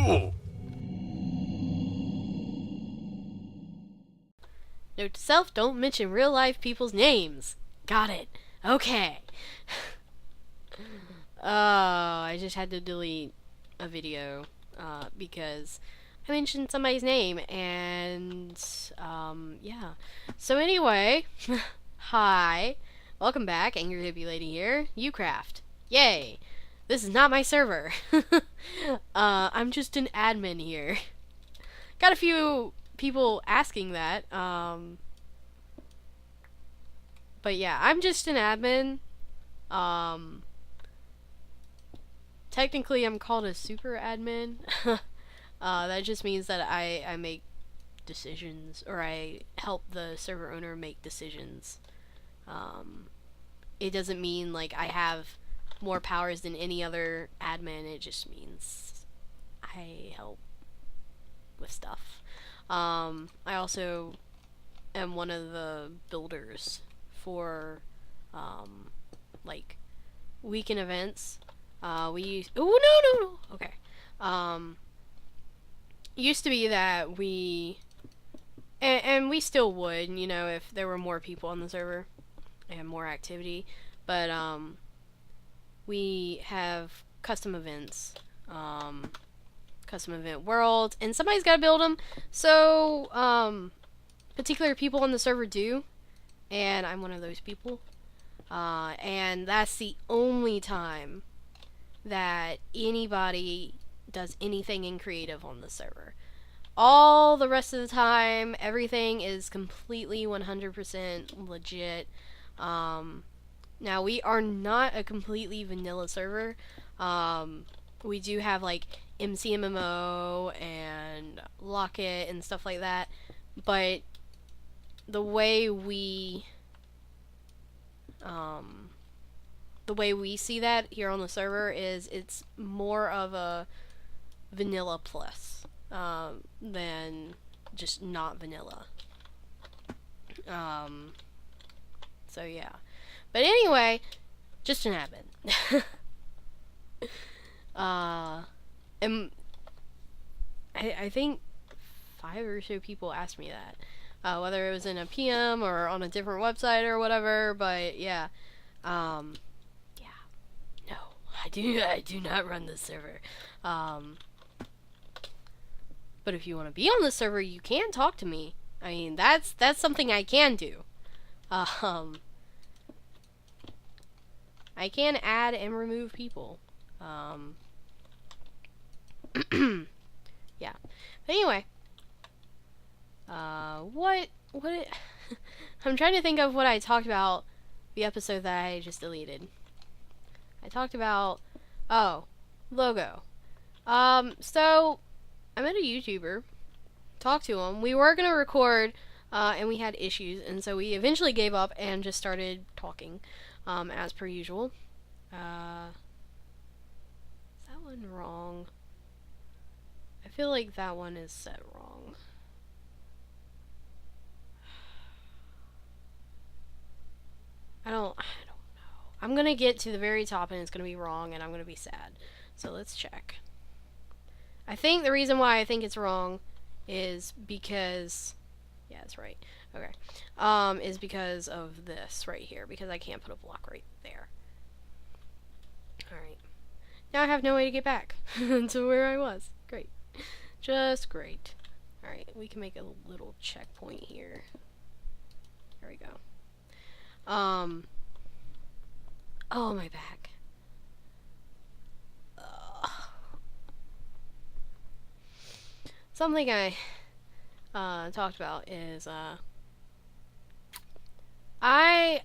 Note to self, don't mention real life people's names. Got it. Okay. I just had to delete a video, because I mentioned somebody's name, and, yeah. So anyway, hi. Welcome back, Angry Hippie Lady here. YouCraft. Yay. This is not my server. I'm just an admin here. Got a few people asking that, but yeah, I'm just an admin. Technically I'm called a super admin. That just means that I make decisions, or I help the server owner make decisions. It doesn't mean like I have more powers than any other admin, it just means I help with stuff. I also am one of the builders for, like, weekend events. No. Okay. Used to be that and we still would, you know, if there were more people on the server and more activity, but, we have custom events, custom event worlds, and somebody's gotta build them, so, particular people on the server do, and I'm one of those people, and that's the only time that anybody does anything in creative on the server. All the rest of the time, everything is completely 100% legit. Now, we are not a completely vanilla server. We do have, like, MCMMO and Locket and stuff like that, but the way we see that here on the server is it's more of a vanilla plus, than just not vanilla. So yeah. But anyway, just an admin. And I think 5 or so people asked me that, whether it was in a PM or on a different website or whatever. But yeah, yeah, no, I do not run this server. But if you want to be on the server, you can talk to me. I mean, that's something I can do. I can add and remove people. Yeah. But anyway, I'm trying to think of what I talked about the episode that I just deleted. I talked about, logo. So I met a YouTuber, talked to him. We were gonna record, and we had issues, and so we eventually gave up and just started talking, as per usual. Is that one wrong? I feel like that one is set wrong. I don't know. I'm gonna get to the very top and it's gonna be wrong and I'm gonna be sad. So let's check. I think the reason why I think it's wrong is because, yeah, it's right. Okay. Is because of this right here, because I can't put a block right there. Alright. Now I have no way to get back to where I was. Great. Just great. Alright, we can make a little checkpoint here. There we go. Oh, my back. Something I talked about is I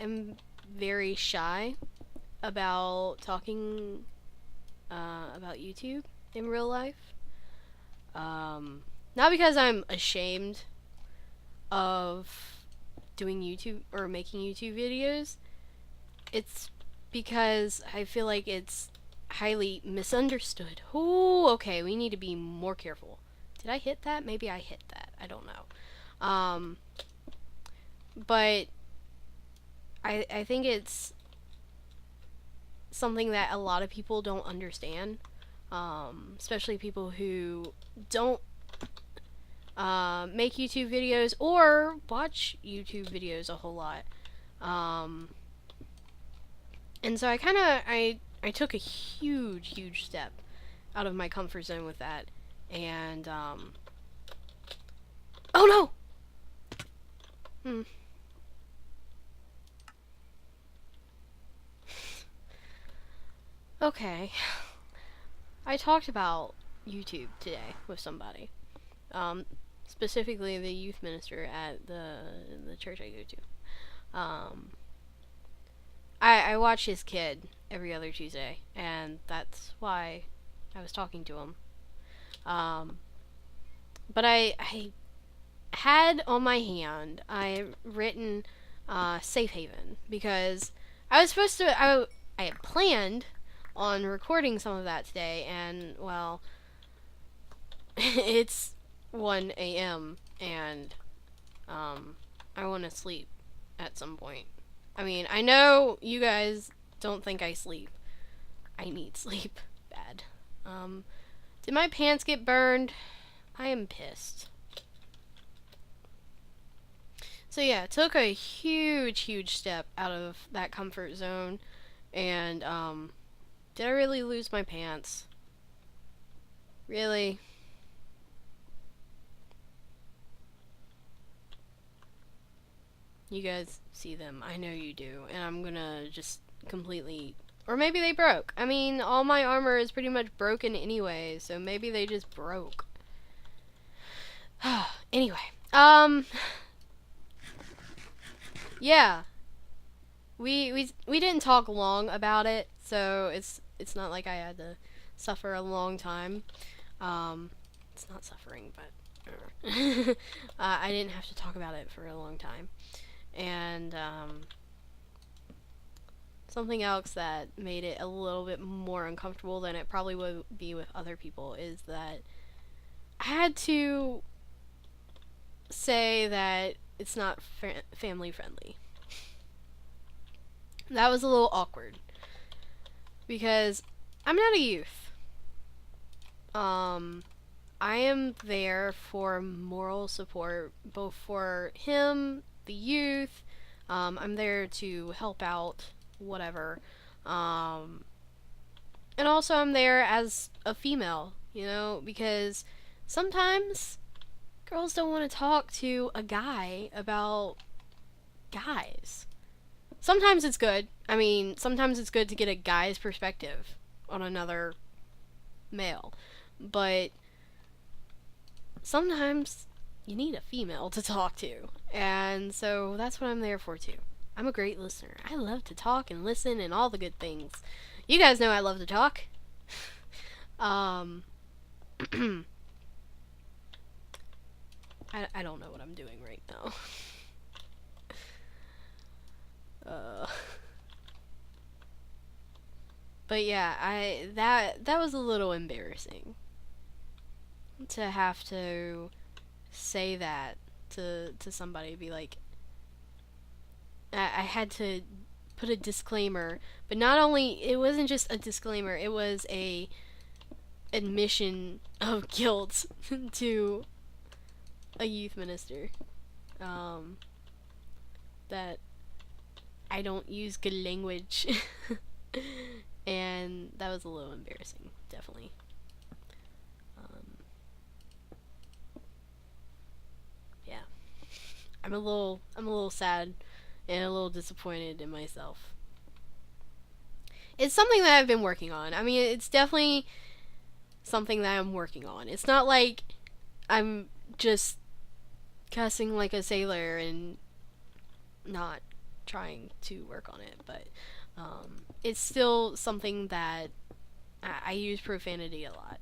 am very shy about talking about YouTube in real life. Not because I'm ashamed of doing YouTube or making YouTube videos. It's because I feel like it's highly misunderstood. Ooh, okay, we need to be more careful. Did I hit that? Maybe I hit that. I don't know. But I think it's something that a lot of people don't understand. especially people who don't make YouTube videos or watch YouTube videos a whole lot. And so I took a huge step out of my comfort zone with that. And, oh no! Okay. I talked about YouTube today with somebody. Specifically the youth minister at the church I go to. I watch his kid every other Tuesday, and that's why I was talking to him. But I had on my hand, I written Safe Haven, because I was supposed to, I had planned on recording some of that today, and, well, it's 1 a.m., and I want to sleep at some point. I mean, I know you guys don't think I sleep. I need sleep bad. Did my pants get burned? I am pissed. So yeah, took a huge step out of that comfort zone, and did I really lose my pants? Really? You guys see them. I know you do. And I'm gonna just completely... Or maybe they broke. I mean, all my armor is pretty much broken anyway, so maybe they just broke. Anyway. Yeah. We didn't talk long about it, so it's not like I had to suffer a long time. It's not suffering, but I didn't have to talk about it for a long time. And something else that made it a little bit more uncomfortable than it probably would be with other people is that I had to say that it's not family friendly. That was a little awkward because I'm not a youth. I am there for moral support, both for him, the youth. I'm there to help out, whatever. And also I'm there as a female, you know, because sometimes girls don't want to talk to a guy about guys. Sometimes it's good. I mean, sometimes it's good to get a guy's perspective on another male. But sometimes you need a female to talk to. And so that's what I'm there for too. I'm a great listener. I love to talk and listen and all the good things. You guys know I love to talk. I don't know what I'm doing right now. But yeah, that was a little embarrassing to have to say that to somebody, be like, I had to put a disclaimer, but not only, it wasn't just a disclaimer, it was a admission of guilt to a youth minister, that I don't use good language. And that was a little embarrassing, definitely. Yeah, I'm a little sad and a little disappointed in myself. It's something that I've been working on. I mean, it's definitely something that I'm working on. It's not like I'm just cussing like a sailor and not trying to work on it, but it's still something that I use profanity a lot.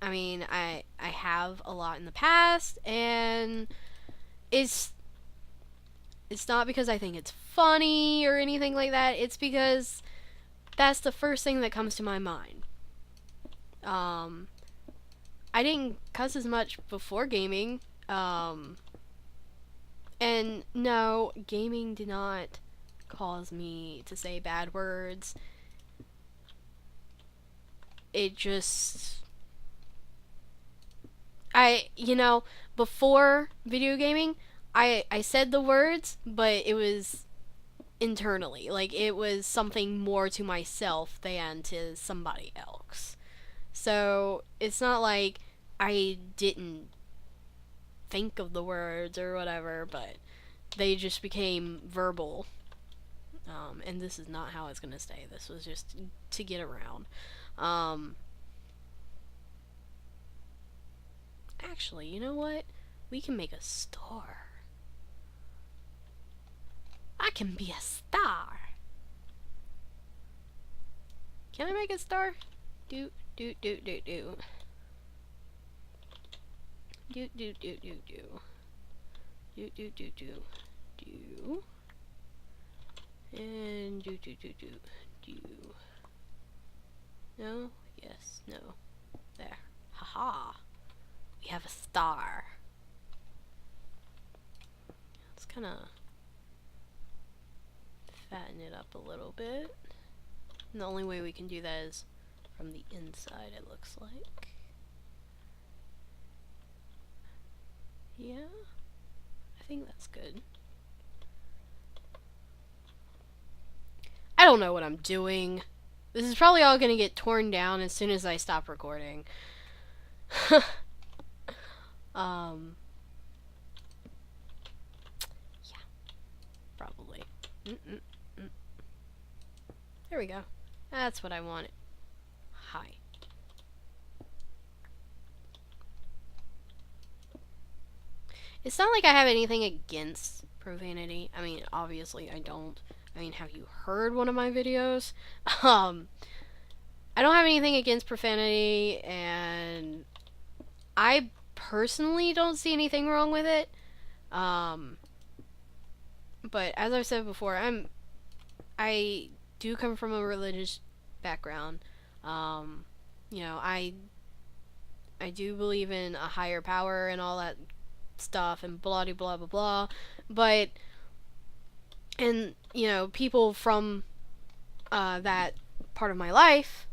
I mean, I have a lot in the past, and it's not because I think it's funny or anything like that. It's because that's the first thing that comes to my mind. I didn't cuss as much before gaming. And no, gaming did not cause me to say bad words. it just, before video gaming, I said the words, but it was internally. Like, it was something more to myself than to somebody else. So, it's not like I didn't think of the words or whatever, but they just became verbal. And this is not how it's gonna stay. This was just to get around. Um, Actually, you know what? We can make a star. I can be a star. Can I make a star? Do do do do do. Do do do do do. Do do do do do. And do do do do do. No? Yes, no. There. Haha. We have a star. Let's kind of fatten it up a little bit. And the only way we can do that is from the inside, it looks like. Yeah, I think that's good. I don't know what I'm doing. This is probably all gonna get torn down as soon as I stop recording. Yeah, probably. There we go. That's what I wanted. Hi. It's not like I have anything against profanity. I mean, obviously I don't. I mean, have you heard one of my videos? I don't have anything against profanity, and I personally don't see anything wrong with it. But as I've said before, I do come from a religious background. I do believe in a higher power and all that stuff and blah blah blah blah. But people from that part of my life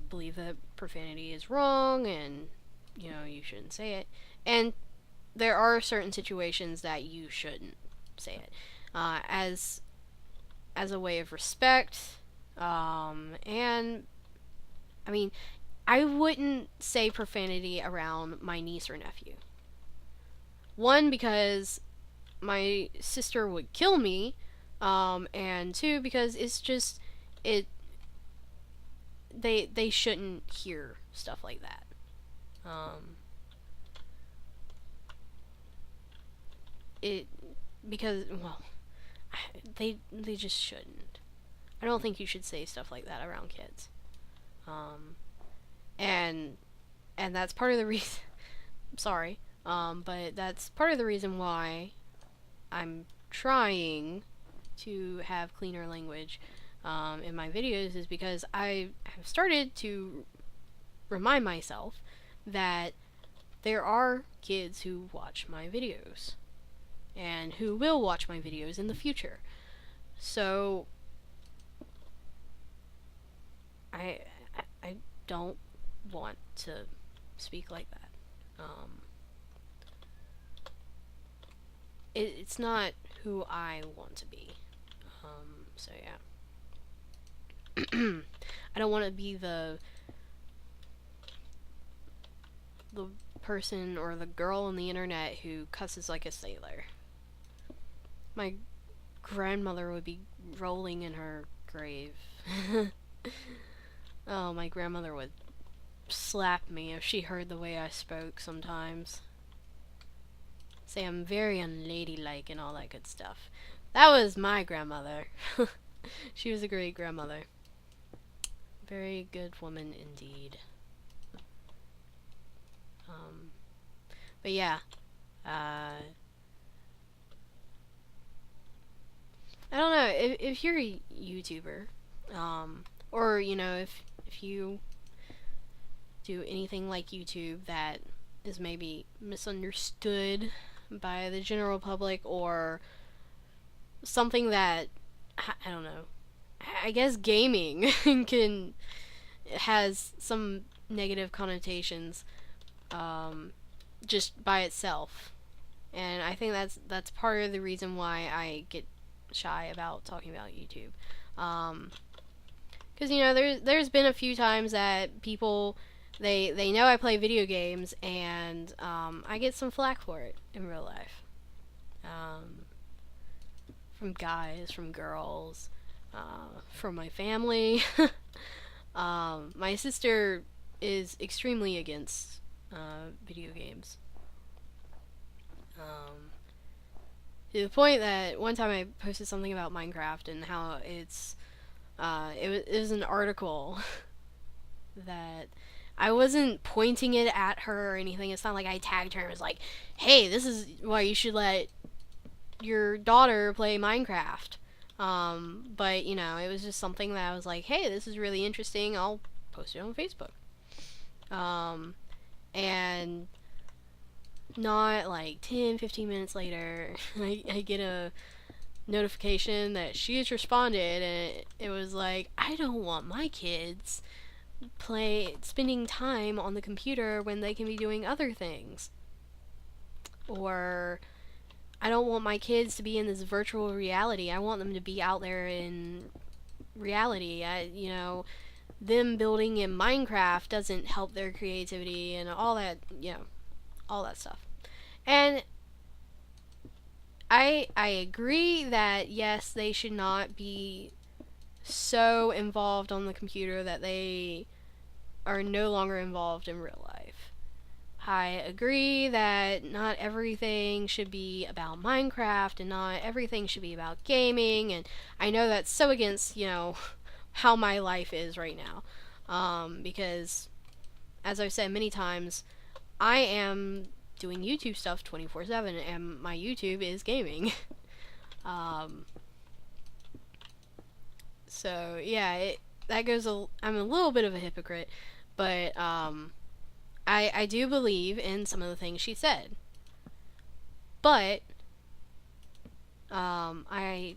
believe that profanity is wrong and you shouldn't say it. And there are certain situations that you shouldn't say it as a way of respect. And I mean, I wouldn't say profanity around my niece or nephew. One, because my sister would kill me, and two, because it's just they shouldn't hear stuff like that. Because they just shouldn't. I don't think you should say stuff like that around kids. And that's part of the reason. Sorry, but that's part of the reason why I'm trying to have cleaner language in my videos, is because I have started to remind myself that there are kids who watch my videos and who will watch my videos in the future. So I don't want to speak like that. It's not who I want to be. So yeah. I don't want to be the person or the girl on the internet who cusses like a sailor. My grandmother would be rolling in her grave. Oh, my grandmother would slap me if she heard the way I spoke sometimes. Say I'm very unladylike and all that good stuff. That was my grandmother. She was a great grandmother. Very good woman indeed. But yeah. I don't know, if you're a YouTuber, or if you do anything like YouTube that is maybe misunderstood by the general public, or something that, I don't know, I guess gaming can it has some negative connotations, just by itself. And I think that's part of the reason why I get shy about talking about YouTube. Because there's been a few times that people they know I play video games, and I get some flack for it in real life. From guys, from girls, from my family. My sister is extremely against video games. To the point that one time I posted something about Minecraft and how it was an article that I wasn't pointing it at her or anything. It's not like I tagged her and was like, hey, this is why you should let your daughter play Minecraft. But, it was just something that I was like, hey, this is really interesting. I'll post it on Facebook. And not like 10, 15 minutes later, I get a notification that she has responded, and it was like, I don't want my kids spending time on the computer when they can be doing other things. Or, I don't want my kids to be in this virtual reality. I want them to be out there in reality. Them building in Minecraft doesn't help their creativity and all that, all that stuff. And I agree that yes, they should not be so involved on the computer that they are no longer involved in real life. I agree that not everything should be about Minecraft and not everything should be about gaming, and I know that's so against, how my life is right now. Because, as I've said many times, I am doing YouTube stuff 24/7, and my YouTube is gaming. So yeah, that goes. I'm a little bit of a hypocrite, but I do believe in some of the things she said, but I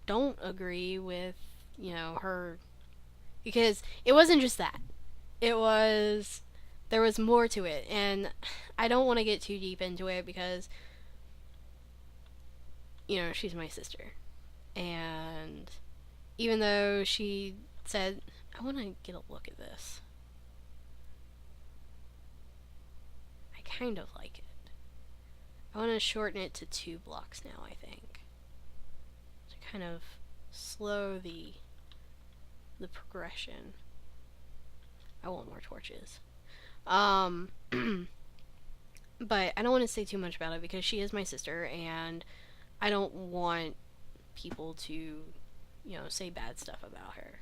don't agree with her, because it wasn't just that. There was more to it, and I don't want to get too deep into it because she's my sister, and even though she said, I want to get a look at this. I kind of like it. I want to shorten it to 2 blocks now, I think, to kind of slow the progression. I want more torches. But I don't want to say too much about it because she is my sister, and I don't want people to, say bad stuff about her.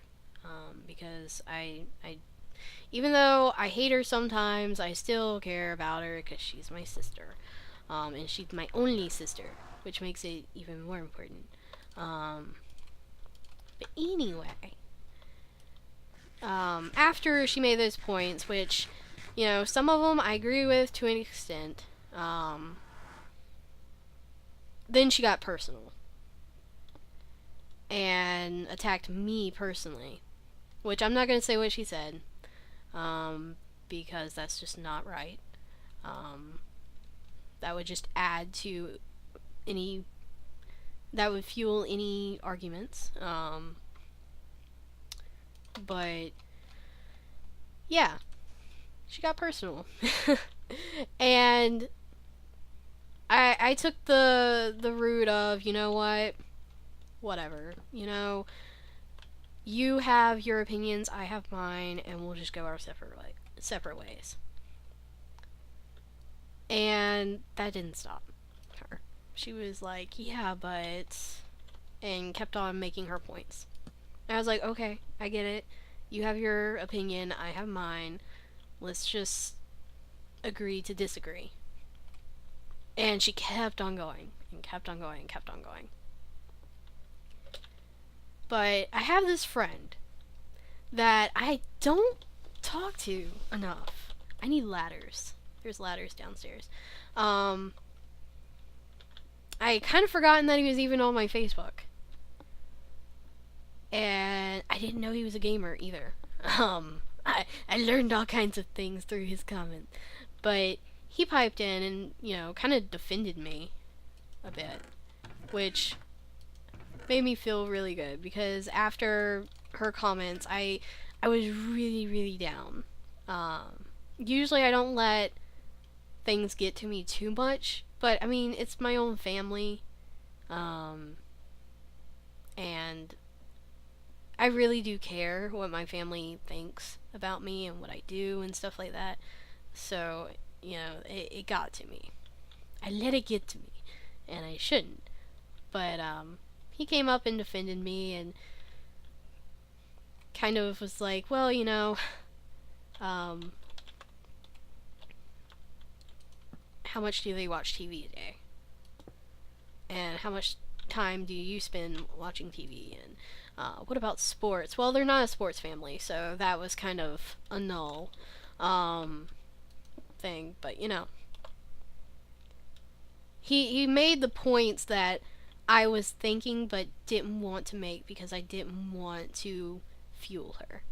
Because I even though I hate her sometimes, I still care about her because she's my sister. And she's my only sister, which makes it even more important. But anyway, after she made those points, which, some of them I agree with to an extent, then she got personal and attacked me personally, which I'm not going to say what she said, because that's just not right. That would just add to that would fuel any arguments. But yeah, she got personal. And I took the route of, whatever, you have your opinions, I have mine, and we'll just go our separate ways. And that didn't stop her. She was like, yeah, but, and kept on making her points. And I was like, okay, I get it. You have your opinion, I have mine. Let's just agree to disagree. And she kept on going, and kept on going, and kept on going. But I have this friend that I don't talk to enough. I need ladders. There's ladders downstairs. I kind of forgotten that he was even on my Facebook. And I didn't know he was a gamer either. I learned all kinds of things through his comment. But he piped in and, kind of defended me a bit, which made me feel really good because after her comments, I was really, really down. Usually I don't let things get to me too much, but I mean, it's my own family, and I really do care what my family thinks about me and what I do and stuff like that. So, it got to me. I let it get to me, and I shouldn't. But, he came up and defended me and kind of was like, well, how much do they watch TV a day? And how much time do you spend watching TV? And what about sports? Well, they're not a sports family, so that was kind of a null thing. But he made the points that I was thinking but didn't want to make because I didn't want to fuel her.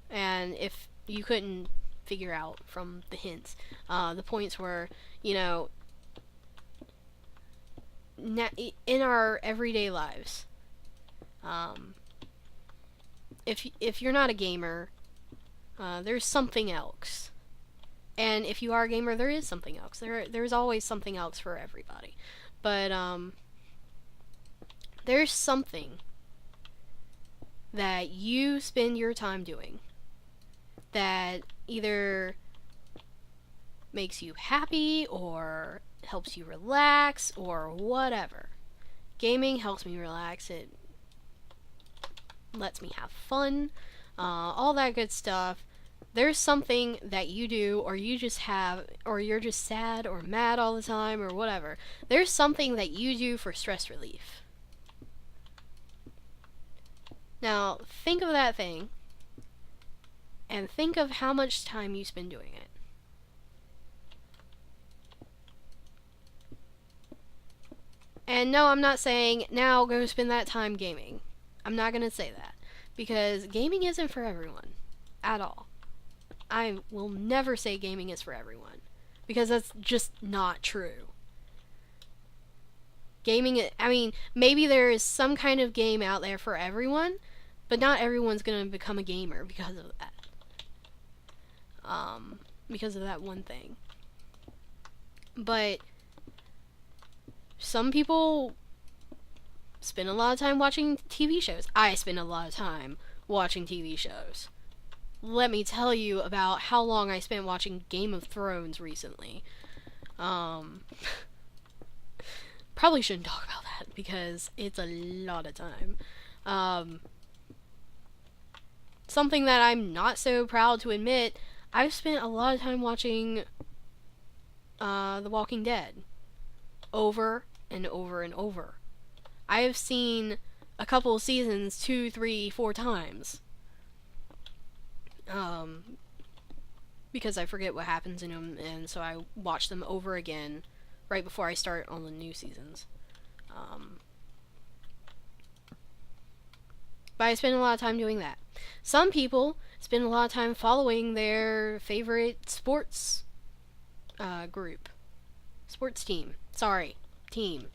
And if you couldn't figure out from the hints, the points were, in our everyday lives, if you're not a gamer, there's something else. And if you are a gamer, there is something else. There's always something else for everybody. But there's something that you spend your time doing that either makes you happy or helps you relax or whatever. Gaming helps me relax. It lets me have fun. All that good stuff. There's something that you do, or you just have, or you're just sad or mad all the time, or whatever. There's something that you do for stress relief. Now, think of that thing, and think of how much time you spend doing it. And no, I'm not saying, now go spend that time gaming. I'm not going to say that, because gaming isn't for everyone, at all. I will never say gaming is for everyone, because that's just not true. Gaming, I mean, maybe there is some kind of game out there for everyone, but not everyone's gonna become a gamer because of that. Because of that one thing. But some people spend a lot of time watching TV shows. I spend a lot of time watching TV shows. Let me tell you about how long I spent watching Game of Thrones recently. Probably shouldn't talk about that because it's a lot of time. Something that I'm not so proud to admit, I've spent a lot of time watching The Walking Dead over and over and over. I have seen a couple of seasons 2, 3, 4 times. Because I forget what happens in them, and so I watch them over again right before I start on the new seasons. But I spend a lot of time doing that. Some people spend a lot of time following their favorite sports group. Sports team. Sorry, team.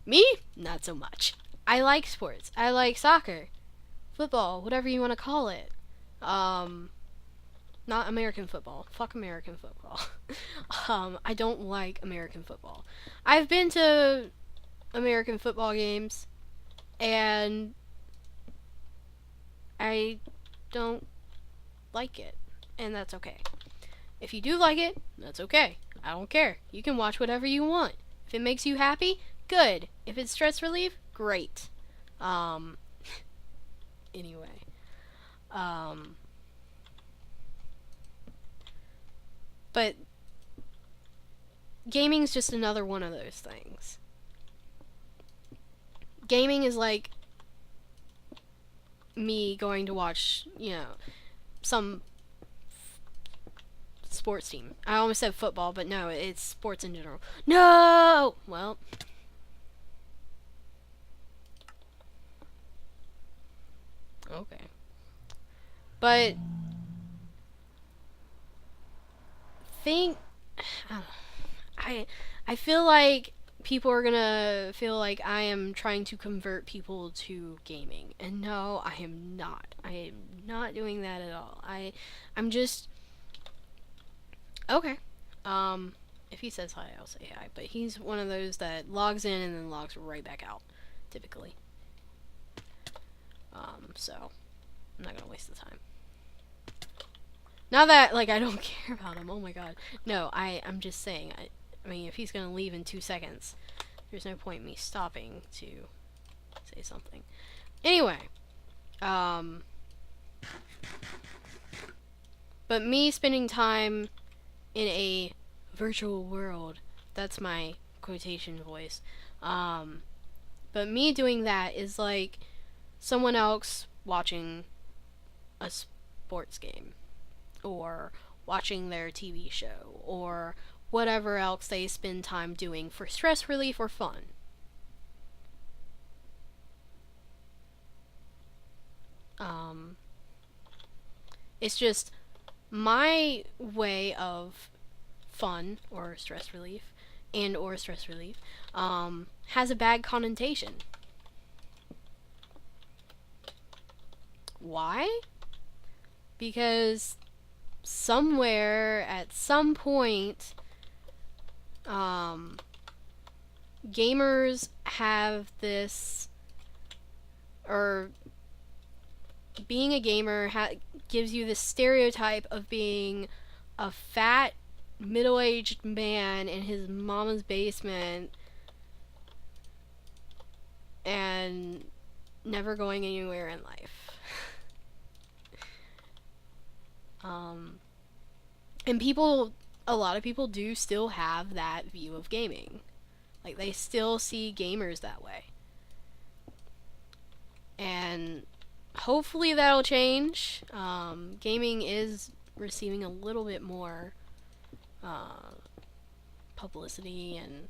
Me? Not so much. I like sports. I like soccer, football, whatever you want to call it. Not American football. Fuck American football. I don't like American football. I've been to American football games, and I don't like it, and that's okay. If you do like it, that's okay. I don't care. You can watch whatever you want. If it makes you happy, good. If it's stress relief, great. Anyway. But gaming's just another one of those things. Gaming is like me going to watch, some sports team. I almost said football, but no, it's sports in general. No! Well, Okay. But think I I feel like people are gonna feel like I am trying to convert people to gaming, and no, I am not. I am not doing that at all. I'm just okay. If he says hi, I'll say hi. But he's one of those that logs in and then logs right back out, typically. So I'm not gonna waste the time. Not that like I don't care about him. Oh my god. No, I'm just saying. I mean, if he's gonna leave in 2 seconds, there's no point in me stopping to say something. Anyway, but me spending time in a virtual world, that's my quotation voice. But me doing that is like someone else watching a sports game or watching their TV show or whatever else they spend time doing for stress relief or fun. It's just my way of fun or stress relief has a bad connotation. Why? Because somewhere at some point gamers have this, or being a gamer gives you this stereotype of being a fat middle-aged man in his mama's basement and never going anywhere in life. And a lot of people do still have that view of gaming. Like, they still see gamers that way. And hopefully that'll change. Gaming is receiving a little bit more publicity, and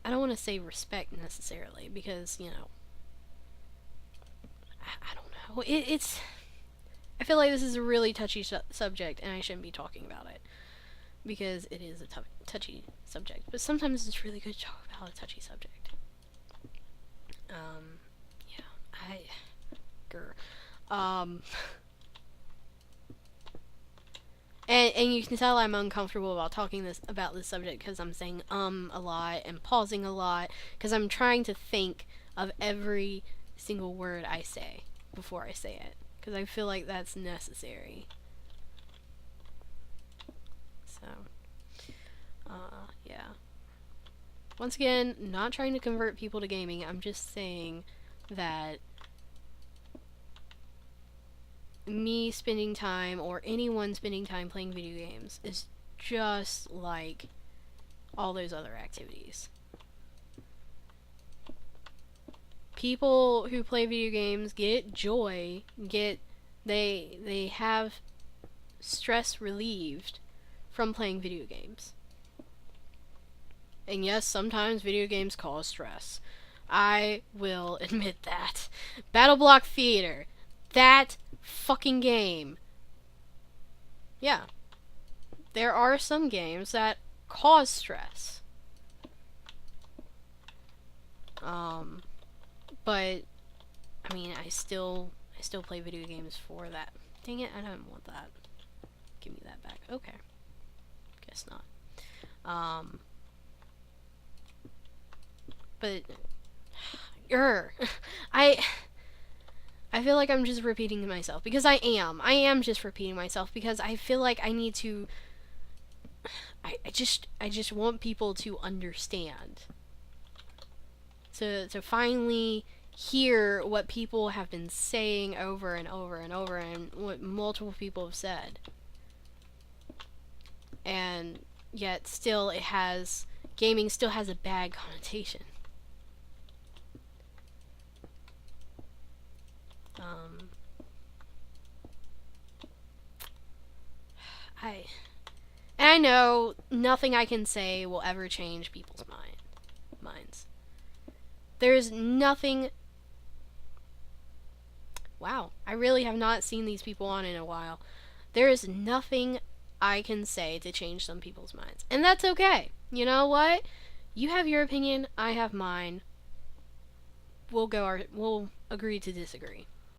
I don't want to say respect necessarily, because, you know, I don't know. It's I feel like this is a really touchy subject, and I shouldn't be talking about it, because it is a touchy subject. But sometimes it's really good to talk about a touchy subject. Yeah, and you can tell I'm uncomfortable about talking about this subject because I'm saying a lot and pausing a lot, because I'm trying to think of every single word I say before I say it, because I feel like that's necessary. So, yeah. Once again, not trying to convert people to gaming. I'm just saying that me spending time, or anyone spending time playing video games, is just like all those other activities. People who play video games get joy, they have stress relieved from playing video games. And yes, sometimes video games cause stress. I will admit that. Battle Block Theater. That fucking game. Yeah. There are some games that cause stress. But I mean, I still play video games for that. Dang it, I don't want that. Give me that back. Okay. Guess not. But I feel like I'm just repeating myself, because I am just repeating myself, because I feel like I need to I just want people to understand, to finally hear what people have been saying over and over and over, and what multiple people have said. And yet still gaming still has a bad connotation. I know nothing I can say will ever change people's minds. There's nothing wow, I really have not seen these people on in a while. There is nothing I can say to change some people's minds. And that's okay. You know what? You have your opinion, I have mine. We'll agree to disagree.